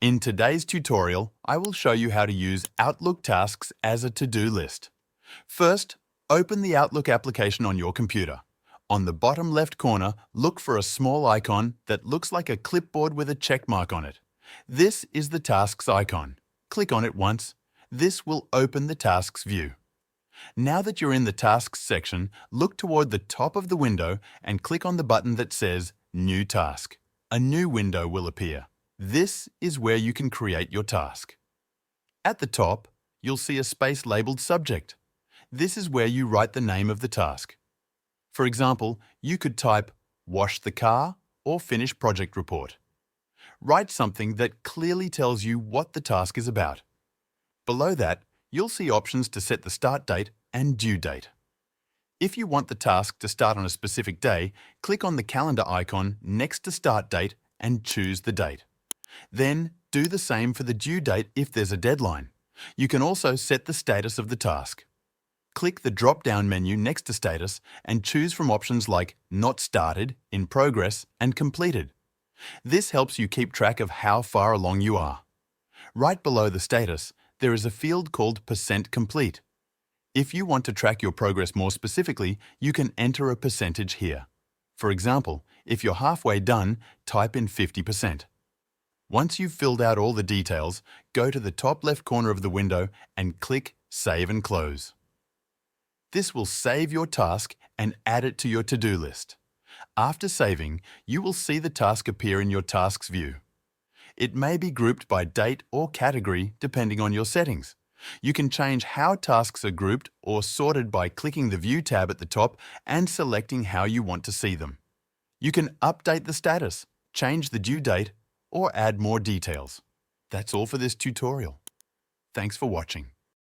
In today's tutorial, I will show you how to use Outlook tasks as a to-do list. First, open the Outlook application on your computer. On the bottom left corner, look for a small icon that looks like a clipboard with a check mark on it. This is the Tasks icon. Click on it once. This will open the Tasks view. Now that you're in the Tasks section, look toward the top of the window and click on the button that says New Task. A new window will appear. This is where you can create your task. At the top, you'll see a space labeled Subject. This is where you write the name of the task. For example, you could type Wash the car or Finish project report. Write something that clearly tells you what the task is about. Below that, you'll see options to set the start date and due date. If you want the task to start on a specific day, click on the calendar icon next to Start Date and choose the date. Then, do the same for the due date if there's a deadline. You can also set the status of the task. Click the drop-down menu next to Status and choose from options like Not Started, In Progress, and Completed. This helps you keep track of how far along you are. Right below the status, there is a field called Percent Complete. If you want to track your progress more specifically, you can enter a percentage here. For example, if you're halfway done, type in 50%. Once you've filled out all the details, go to the top left corner of the window and click Save and Close. This will save your task and add it to your to-do list. After saving, you will see the task appear in your Tasks view. It may be grouped by date or category depending on your settings. You can change how tasks are grouped or sorted by clicking the View tab at the top and selecting how you want to see them. You can update the status, change the due date, or add more details. That's all for this tutorial. Thanks for watching.